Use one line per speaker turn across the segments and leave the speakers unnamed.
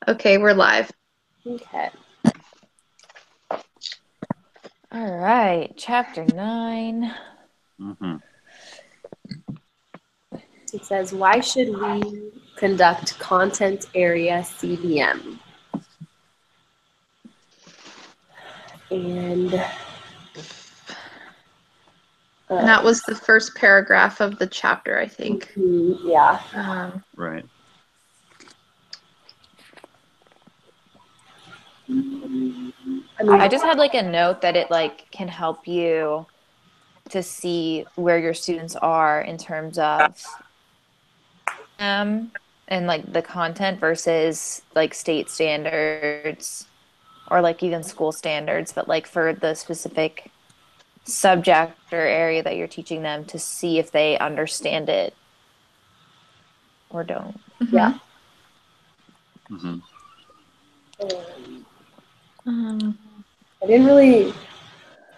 Okay, we're live.
Okay.
All right, chapter 9.
Mm-hmm.
It says, why should we conduct content area CBM? And
And that was the first paragraph of the chapter, I think.
yeah.
Right.
I just had like a note that it like can help you to see where your students are in terms of and like the content versus like state standards or like even school standards, but like for the specific subject or area that you're teaching them to see if they understand it or don't.
Yeah.
Mm-hmm.
I didn't really.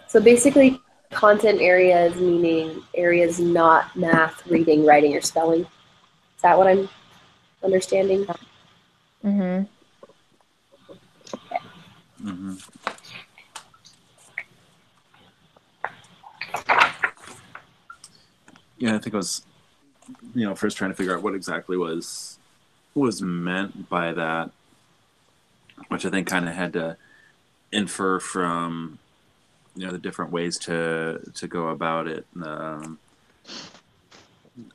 So basically, content areas meaning areas not math, reading, writing, or spelling. Is that what I'm understanding?
Mm-hmm.
Mm-hmm. Yeah, I think it was, first trying to figure out what exactly was meant by that, which I think kind of had to infer from the different ways to go about it,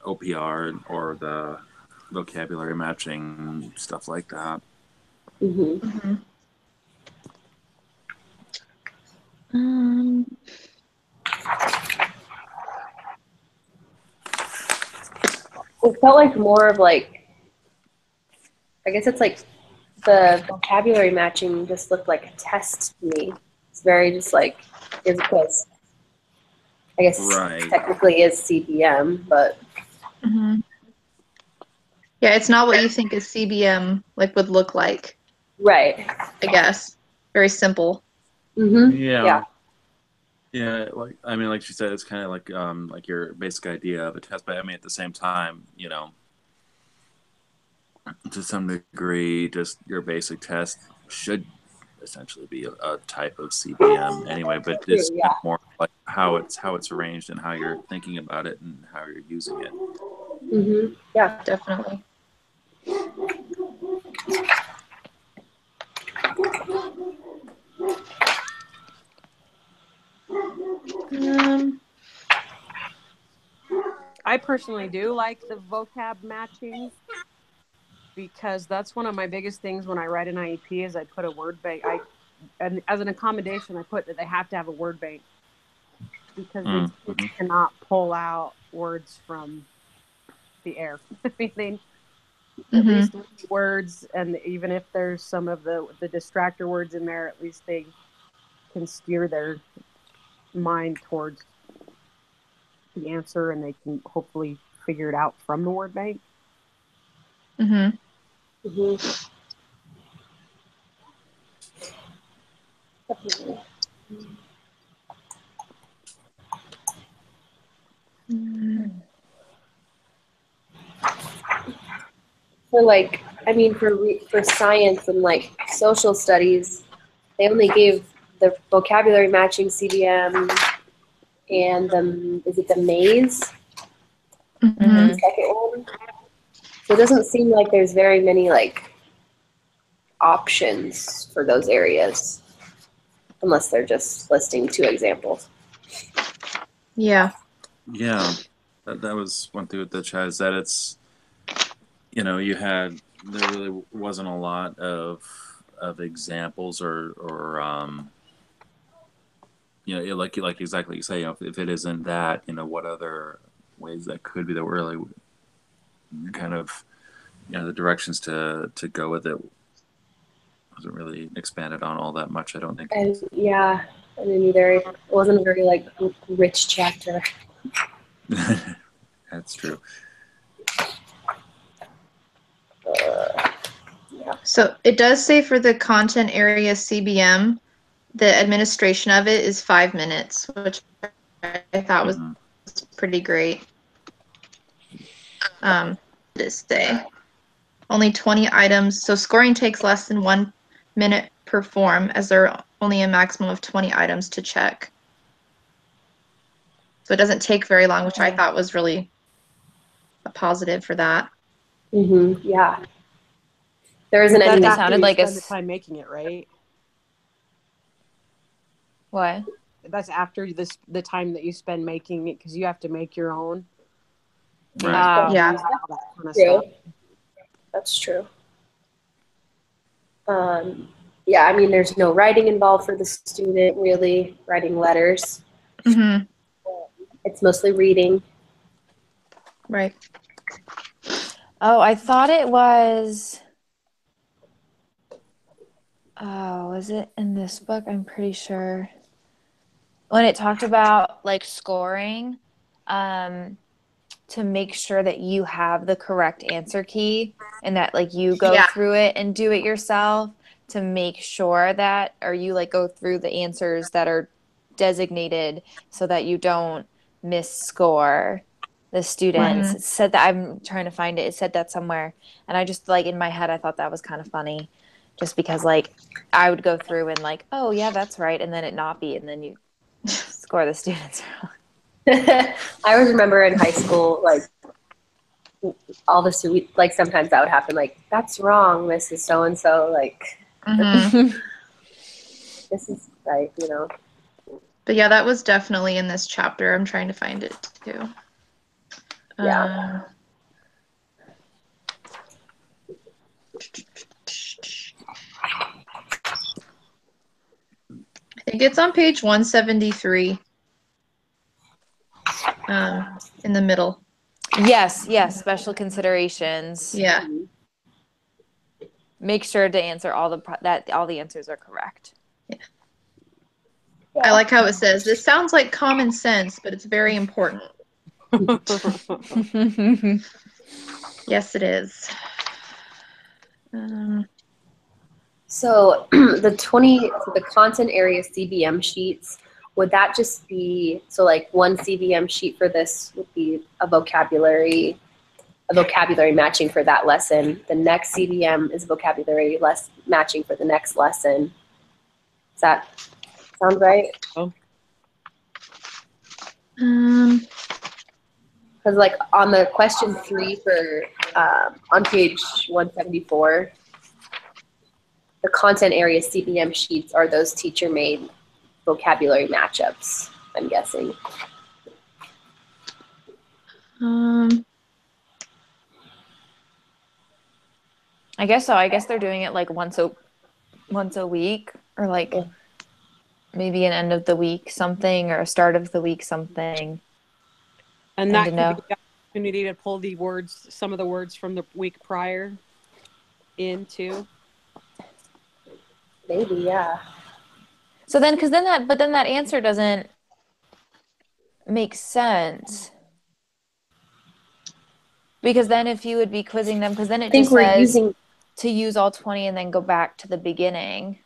OPR or the vocabulary matching, stuff like that.
Mm-hmm. It felt like more of like, I guess it's like the vocabulary matching just looked like a test to me. It's very just like, here's a quiz. I guess
Right.
technically is CBM, but
Yeah, it's not what you think a CBM like would look like.
right.
I guess very simple.
Mm-hmm.
Yeah. Yeah, like she said, it's kind of like your basic idea of a test, but I mean, at the same time, to some degree, just your basic test should essentially be a type of CBM anyway. But it's kind of more like how it's arranged and how you're thinking about it and how you're using it.
Mm-hmm. Yeah.
Definitely.
I personally do like the vocab matching because that's one of my biggest things when I write an IEP is I put a word bank. And as an accommodation, I put that they have to have a word bank because they cannot pull out words from the air. I mean, they at least words, and even if there's some of the distractor words in there, at least they can steer their mind towards the answer, and they can hopefully figure it out from the word bank.
For like, I mean, for science and like social studies, they only gave the vocabulary matching CBM and is it the maze? The second one. So it doesn't seem like there's very many like options for those areas, unless they're just listing two examples.
Yeah.
Yeah, that was one thing with the chat is that it's there really wasn't a lot of examples or like exactly you say, if it isn't that, what other ways that could be that were really kind of the directions to go with it wasn't really expanded on all that much, I don't think.
And yeah, I didn't either. It wasn't a very like rich chapter.
That's true.
So it does say for the content area CBM, the administration of it is 5 minutes, which I thought was pretty great. This day. only 20 items. So scoring takes less than 1 minute per form, as there are only a maximum of 20 items to check. So it doesn't take very long, which I thought was really a positive for that.
Yeah. There isn't
That's
any.
That
after
sounded
you
like
spend the time making it, right?
What?
That's after the time that you spend making it, because you have to make your own.
Right.
Yeah.
All that kind of
True.
stuff.
That's true. Yeah, I mean, there's no writing involved for the student, really, writing letters.
Mm-hmm.
It's mostly reading.
Right.
Oh, I thought it was. Oh, was it in this book? I'm pretty sure. When it talked about like scoring, to make sure that you have the correct answer key and that like you go through it and do it yourself to make sure that, or you like go through the answers that are designated so that you don't miss-score the students.
Right.
It said that, I'm trying to find it. It said that somewhere. And I just like in my head, I thought that was kind of funny just because like I would go through and like, oh yeah, that's right. And then it not be, and then you score the students wrong.
I always remember in high school, like, all the sweet, like, sometimes that would happen, like, that's wrong, Mrs. So-and-so, like,
Mm-hmm.
this is right, you know.
But yeah, that was definitely in this chapter. I'm trying to find it too.
Yeah.
I think it's on page 173. In the middle.
Yes, special considerations.
Yeah.
Make sure to answer that all the answers are correct.
Yeah. I like how it says, this sounds like common sense, but it's very important. Yes, it is.
So the content area CBM sheets, would that just be, so like one CBM sheet for this would be a vocabulary matching for that lesson. The next CBM is vocabulary matching for the next lesson. Does that sound right?
Oh.
Because like on the question 3 for on page 174, the content area CBM sheets are those teacher-made vocabulary matchups, I'm guessing.
I guess so. I guess they're doing it like once a week, or like maybe an end of the week something, or a start of the week something.
And that could be the opportunity to pull some of the words from the week prior into.
Maybe, yeah.
So then, but then that answer doesn't make sense. Because then if you would be quizzing them, because then it just says to use all 20 and then go back to the beginning.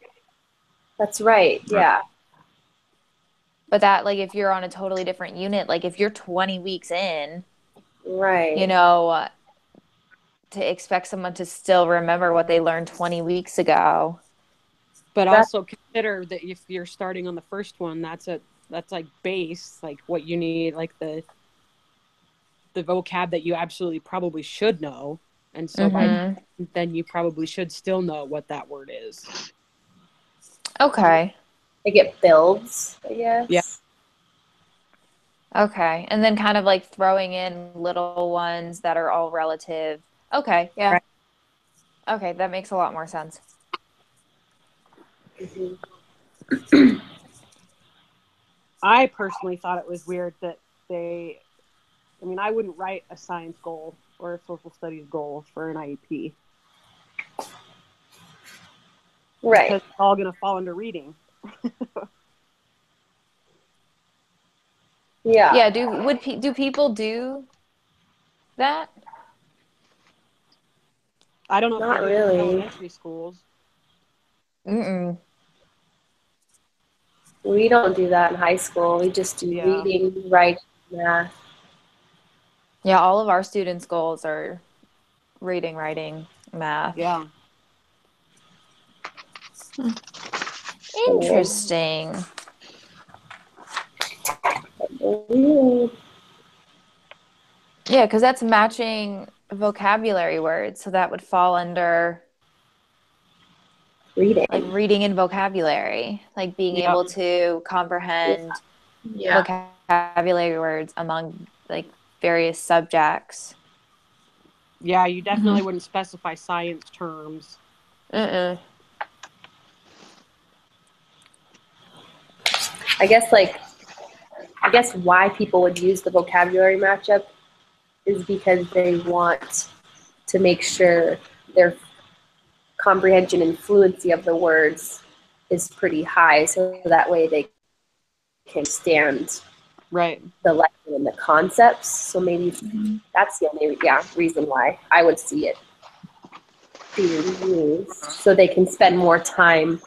That's right, yeah.
But that, like, if you're on a totally different unit, like if you're 20 weeks in,
right,
you know, to expect someone to still remember what they learned 20 weeks ago.
But also consider that if you're starting on the first one, that's like base, like what you need, like the vocab that you absolutely probably should know. And so then you probably should still know what that word is.
Okay.
Like it builds, I guess.
Yeah.
Okay. And then kind of like throwing in little ones that are all relative. Okay. Yeah. Right. Okay. That makes a lot more sense.
I personally thought it was weird that I wouldn't write a science goal or a social studies goal for an IEP.
Right.
Because it's all going to fall under reading.
Yeah.
Yeah. Do people do that?
I don't know.
Not
if they do
really.
in elementary schools.
We don't do that in high school. We just do reading, writing, math.
Yeah, all of our students' goals are reading, writing, math.
Yeah.
Interesting. Yeah, because that's matching vocabulary words, so that would fall under
Reading.
like reading and vocabulary, like being
Yeah.
able to comprehend
Yeah.
vocabulary words among like various subjects.
Yeah, you definitely wouldn't specify science terms.
Mm-mm.
I guess why people would use the vocabulary matchup is because they want to make sure their comprehension and fluency of the words is pretty high, so that way they can stand
Right.
the lesson and the concepts. So maybe that's the only reason why I would see it being used, so they can spend more time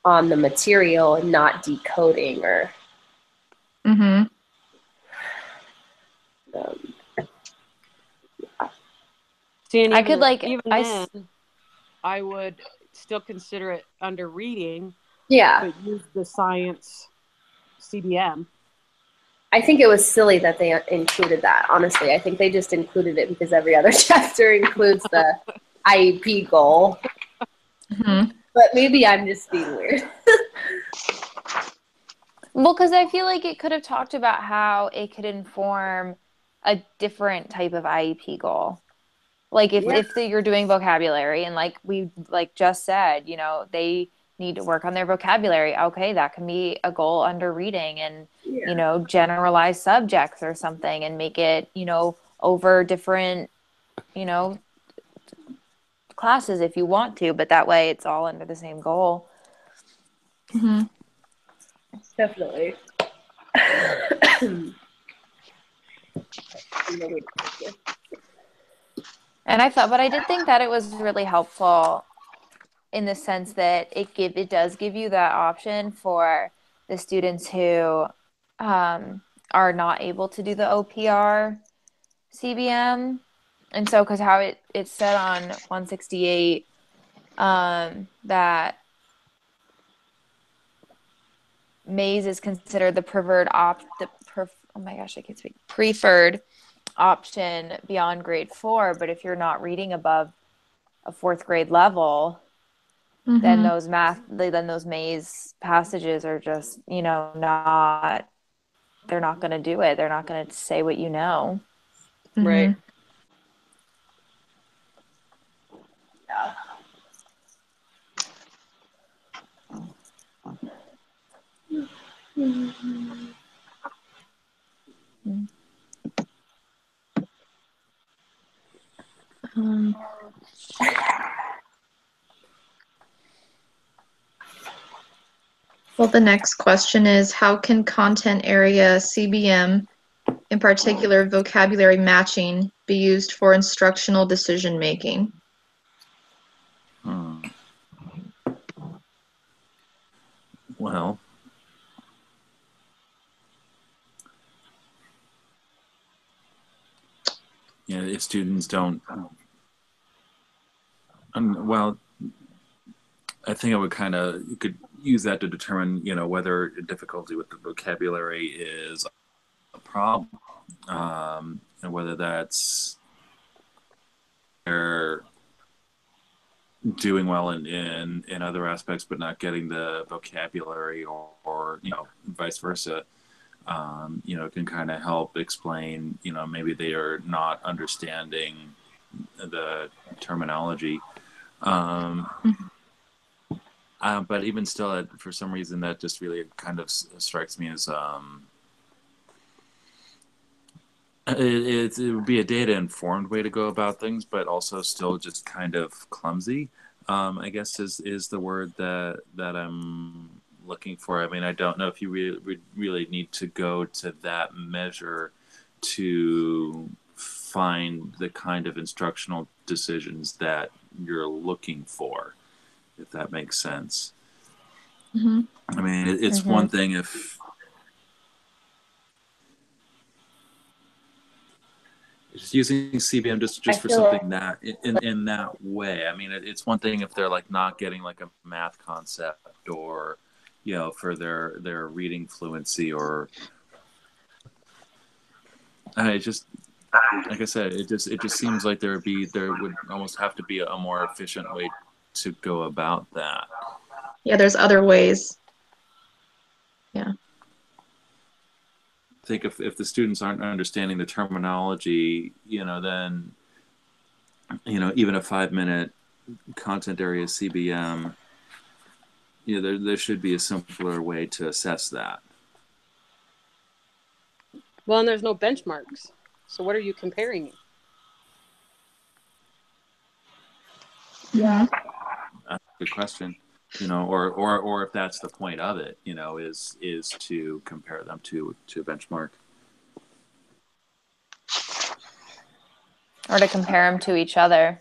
on the material and not decoding or
Mm-hmm.
um,
See, and
I could
even then, I would still consider it under reading,
yeah.
but use the science CBM.
I think it was silly that they included that. Honestly, I think they just included it because every other chapter includes the IEP goal.
Mm-hmm.
But maybe I'm just being weird.
Well, because I feel like it could have talked about how it could inform a different type of IEP goal. Like if you're doing vocabulary and like we like just said, you know, they need to work on their vocabulary. Okay, that can be a goal under reading and, you know, generalize subjects or something and make it, you know, over different, you know, classes if you want to, but that way it's all under the same goal.
Mm-hmm.
Definitely.
And but I did think that it was really helpful in the sense that it does give you that option for the students who are not able to do the OPR CBM. And so, because how it said on 168 that maize is considered the oh my gosh, I can't speak, preferred option beyond grade 4. But if you're not reading above a 4th grade level, then those maize passages are just, you know, they're not going to do it. They're not going to say what you know.
Right.
Yeah.
Well, the next question is, how can content area CBM, in particular vocabulary matching, be used for instructional decision making?
Well, you know, if students don't, well, I think I would you could use that to determine, you know, whether difficulty with the vocabulary is a problem, and whether that's they're doing well in other aspects, but not getting the vocabulary, or you know, vice versa. You know, can kind of help explain, you know, maybe they are not understanding the terminology. But even still, for some reason, that just really kind of strikes me as it would be a data informed way to go about things, but also still just kind of clumsy. I guess is the word that I'm looking for. I mean, I don't know if you really need to go to that measure to find the kind of instructional decisions that you're looking for, if that makes sense.
Mm-hmm.
I mean, it's one thing just using CBM just
I
for
feel
something that in that way. I mean, it's one thing if they're like not getting like a math concept, or for their reading fluency, or it just, like I said, it just seems like there would almost have to be a more efficient way to go about that.
Yeah, there's other ways. Yeah.
I think if the students aren't understanding the terminology, then even a 5-minute content area CBM, there should be a simpler way to assess that.
Well, and there's no benchmarks. So what are you comparing?
Yeah.
That's a good question. Or if that's the point of it, is to compare them to a benchmark.
Or to compare them to each other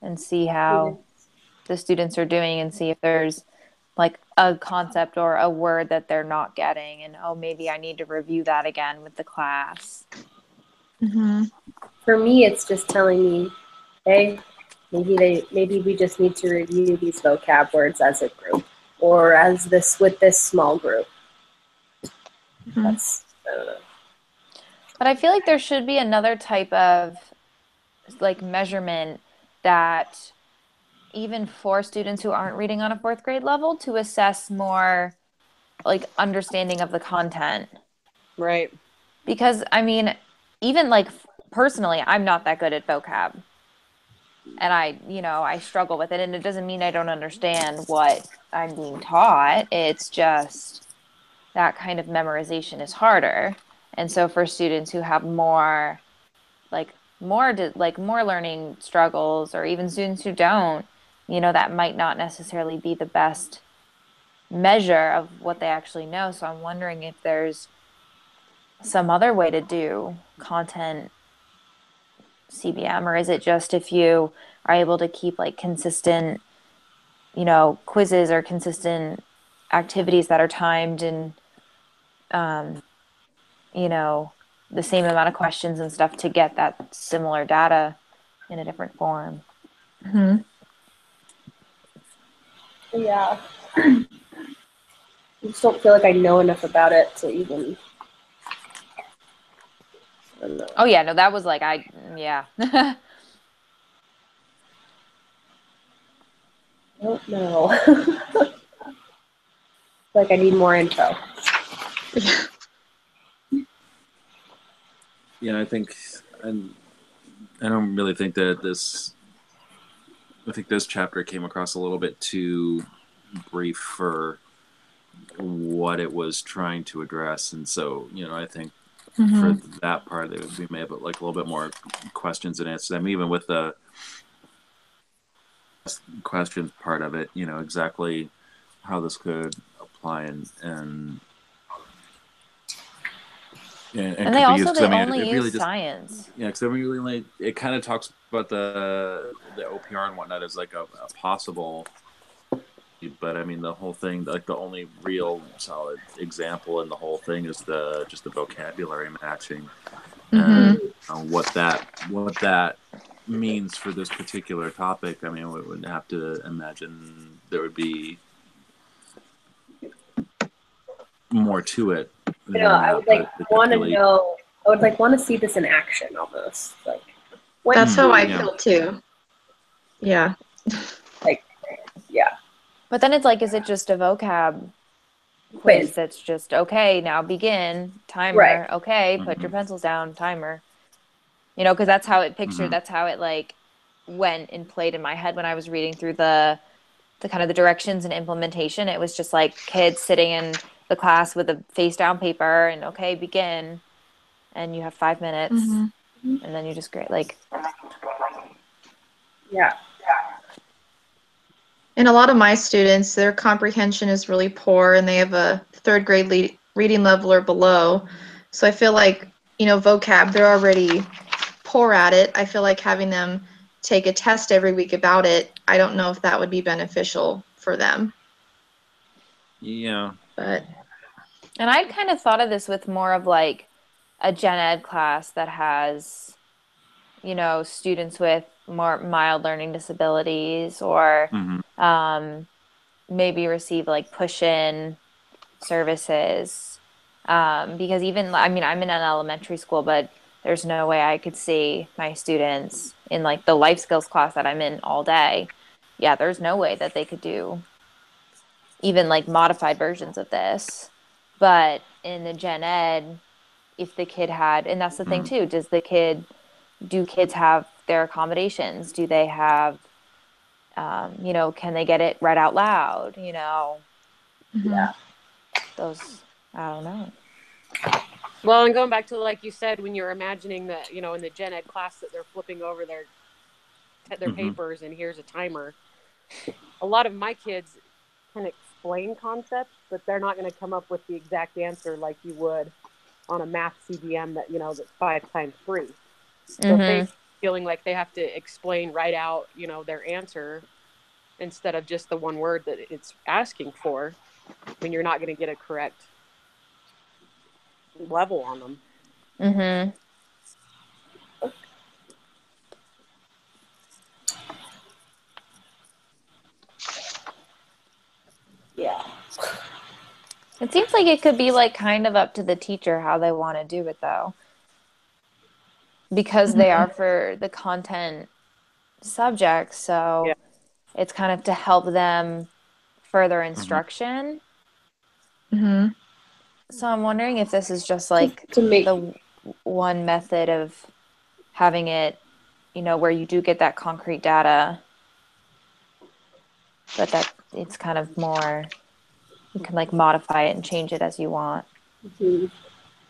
and see how the students are doing, and see if there's like a concept or a word that they're not getting, and maybe I need to review that again with the class.
Mm-hmm.
For me, it's just telling me, hey, maybe we just need to review these vocab words as a group, or with this small group.
Mm-hmm.
That's, I don't know.
But I feel like there should be another type of like measurement that even for students who aren't reading on a fourth grade level, to assess more like understanding of the content.
Right.
Because I mean, even like personally, I'm not that good at vocab. And I struggle with it, and it doesn't mean I don't understand what I'm being taught. It's just that kind of memorization is harder. And so for students who have more learning struggles, or even students who don't, that might not necessarily be the best measure of what they actually know. So I'm wondering if there's some other way to do content CBM, or is it just if you are able to keep like consistent, quizzes or consistent activities that are timed, and um, the same amount of questions and stuff to get that similar data in a different form.
Mm-hmm.
Yeah. I just don't feel like I know enough about it to even. I don't know.
Oh yeah, no, that was like yeah.
I don't know. Like I need more info.
Yeah, I think, and I don't really think that I think this chapter came across a little bit too brief for what it was trying to address, and so I think
Mm-hmm.
for that part we may have like a little bit more questions and answers. I mean, even with the questions part of it, exactly how this could apply and
And
could
they
be used.
also
Because I
they
mean,
only
it
use
really just
science.
because I mean, really, it kind of talks about the OPR and whatnot as like a possible. But I mean, the whole thing, like the only real solid example in the whole thing is just the vocabulary matching,
Mm-hmm.
and what that means for this particular topic. I mean, we would have to imagine there would be more to it than
I
that.
would like
But
want to
particularly,
know. I would like want to see this in action almost. Like when
That's how I
yeah.
feel too. Yeah.
like yeah.
But then it's like, is it just a vocab quiz that's just, okay, now begin, timer,
Right.
okay, put your pencils down, timer. Because that's how it pictured, that's how it like went and played in my head when I was reading through the kind of the directions and implementation. It was just like kids sitting in the class with a face down paper and, okay, begin, and you have 5 minutes,
Mm-hmm.
and then you just grade like.
Yeah.
And a lot of my students, their comprehension is really poor, and they have a third grade reading level or below. So I feel like, vocab, they're already poor at it. I feel like having them take a test every week about it, I don't know if that would be beneficial for them.
Yeah.
But
And I'd kind of thought of this with more of like a gen ed class that has, students with more mild learning disabilities, or
Hmm.
maybe receive like push-in services. Because even, I mean, I'm in an elementary school, but there's no way I could see my students in like the life skills class that I'm in all day. Yeah, there's no way that they could do even like modified versions of this. But in the gen ed, if the kid had, and that's the thing too, do kids have their accommodations? Do they have, can they get it read out loud?
Mhm.
Yeah.
Those, I don't know.
Well, and going back to like you said, when you're imagining that, in the gen ed class that they're flipping over their
Hmm.
papers and here's a timer. A lot of my kids can explain concepts, but they're not going to come up with the exact answer like you would on a math CDM that, that's 5 times 3. So if they
Mm-hmm.
feeling like they have to explain right out, their answer instead of just the one word that it's asking for, when you're not going to get a correct level on them.
Mm-hmm.
Yeah.
It seems like it could be like kind of up to the teacher how they want to do it though, because they
Mhm.
are for the content subjects.
Yeah.
So it's kind of to help them further
Hmm.
instruction.
Mhm.
So I'm wondering if this is just
To,
like
to make
the one method of having it, where you do get that concrete data, but that it's kind of more, you can like modify it and change it as you want.
mhm.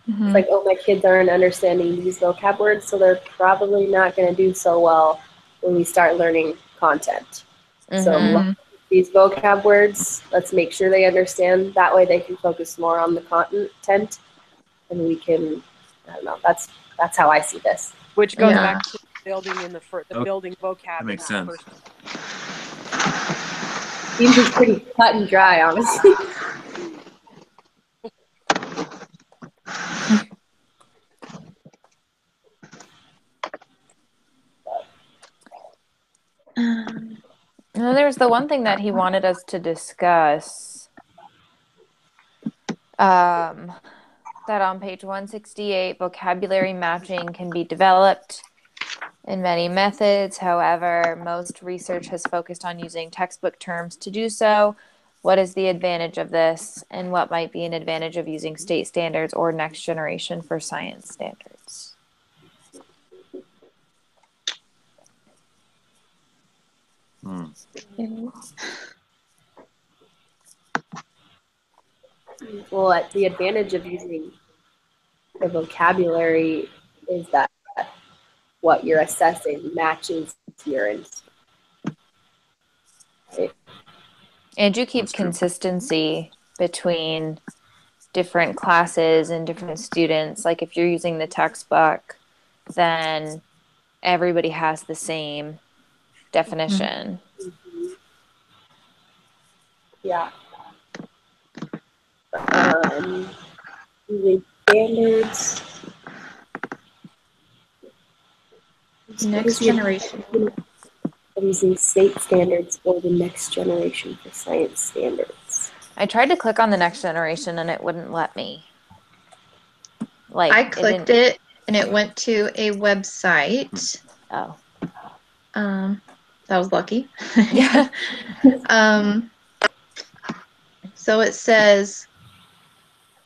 It's
Mhm.
like, oh, my kids aren't understanding these vocab words, so they're probably not going to do so well when we start learning content. So
Mm-hmm.
Mhm.
these vocab words, let's make sure they understand. That way they can focus more on the content, and we can, I don't know, that's how I see this.
Which goes
Yeah.
back to building in the
Okay,
building
that
vocab in
makes
that
sense.
first.
Seems it's pretty cut and dry, honestly.
Um,
And then there's the one thing that he wanted us to discuss. Um, that on page 168, vocabulary matching can be developed in many methods. However, most research has focused on using textbook terms to do so. What is the advantage of this, and what might be an advantage of using state standards or next generation for science standards?
Hmm.
Well, the advantage of using the vocabulary is that what you're assessing matches your instinct. Right?
And you keep
That's true.
consistency between different classes and different students. Like if you're using the textbook, then everybody has the same
mhm.
definition.
Mhm. Yeah. Um, using standards. What is
Next
the
generation.
advantage of using state standards or the next generation for science standards?
I tried to click on the next generation and it wouldn't let me.
I
Like it
clicked
didn't.
it and it went to a website.
Oh.
Um, that was lucky.
Yeah.
um, so it says,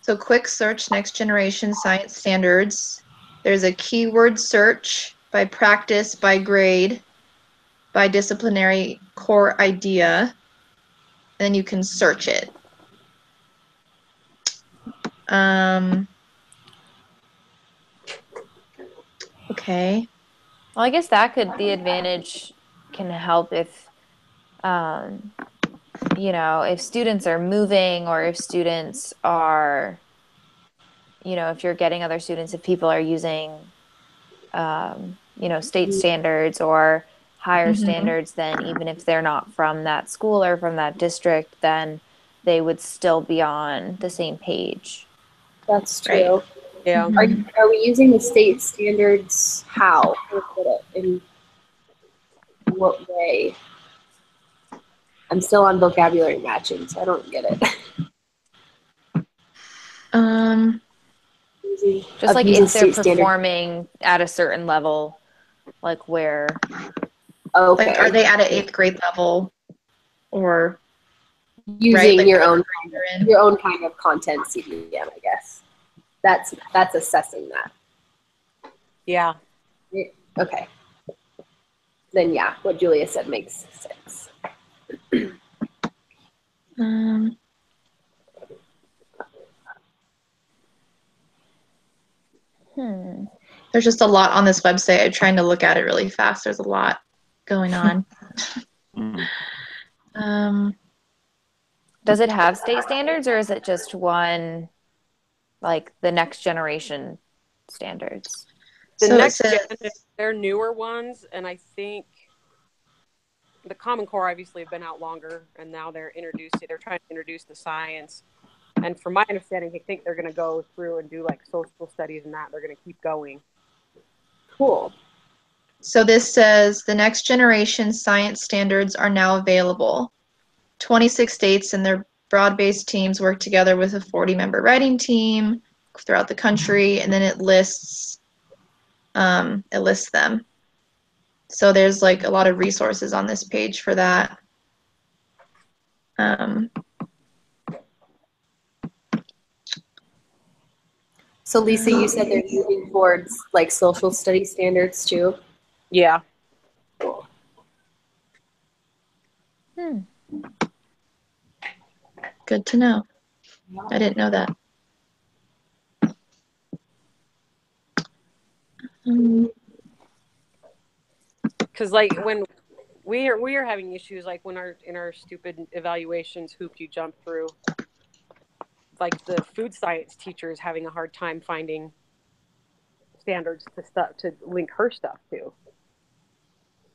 so quick search next generation science standards. There's a keyword search by practice, by grade, by disciplinary core idea, and then you can search it. Um, okay.
Well, I guess that could, the advantage can help if, um, if students are moving, or if students are, if you're getting other students, if people are using, state standards or higher
Mm-hmm.
standards, then even if they're not from that school or from that district, then they would still be on the same page.
That's
Right.
true.
Yeah.
Are we using the state standards? How? In what way? I'm still on vocabulary matching, so I don't get it.
Just like
using
if they're
state standard.
performing at a certain level, like where.
Okay.
Like, are they at an 8th grade level, or
using
like
your
whatever
own
grade they're in?
your own kind of content CDM, I guess. That's assessing that.
Yeah.
Okay. Then yeah, what Julia said makes sense.
There's just a lot on this website. I'm trying to look at it really fast. There's a lot going on.
Does it have state standards, or is it just one, like the next generation standards?
The
So
next
it says,
gen, they're newer ones, and I think the Common Core obviously have been out longer, and now they're trying to introduce the science. And from my understanding, I think they're going to go through and do like social studies and that. They're going to keep going.
Cool.
so this says the next generation science standards are now available. 26 states and their broad-based teams work together with a 40-member writing team throughout the country, and then it lists them. So there's like a lot of resources on this page for that.
So Lisa, you said they're moving towards like social study standards too?
Yeah.
Good to know. I didn't know that.
Because like when we are having issues, like when in our stupid evaluations hoop you jump through, like the food science teacher is having a hard time finding standards to link her stuff to,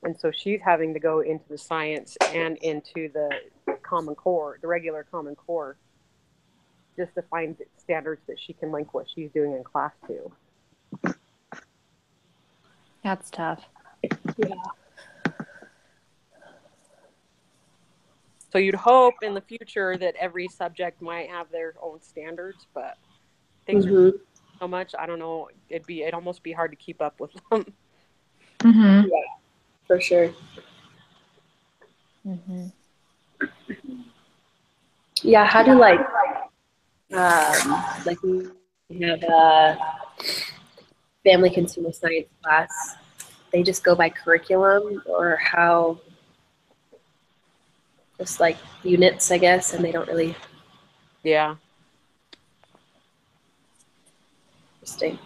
and so she's having to go into the science and into the Common Core, the regular Common Core, just to find standards that she can link what she's doing in class to.
That's tough.
Yeah.
So you'd hope in the future that every subject might have their own standards, but things are so much. I don't know. It'd almost be hard to keep up with them.
Yeah, for sure. Yeah. How do like we have a family consumer science class? They just go by curriculum, or how? Just like units, I guess, and they don't really.
Yeah.
Interesting.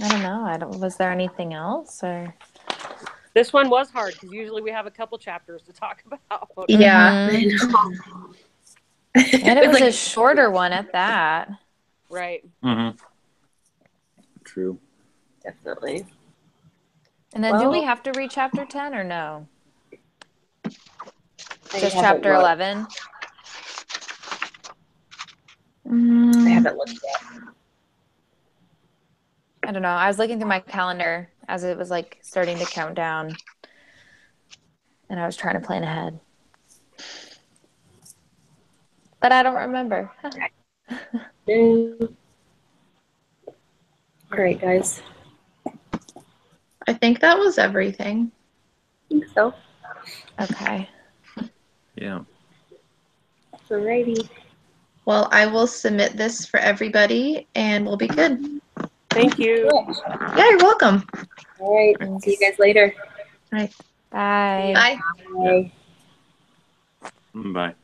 I don't know. Was there anything else, or?
This one was hard because usually we have a couple chapters to talk about.
Yeah.
And it was like a shorter one at that.
Right.
True.
Definitely.
And then do we have to read chapter 10 or no? Just chapter 11?
I haven't looked yet.
I don't know. I was looking through my calendar as it was like starting to count down. And I was trying to plan ahead. But I don't remember.
All right, guys.
I think that was everything.
I think so.
Okay.
Yeah.
Alrighty.
Well, I will submit this for everybody, and we'll be good.
Thank you.
Yeah, you're welcome.
All right.
Thanks.
See you guys later.
All right.
Bye.
Bye.
Bye.
Bye.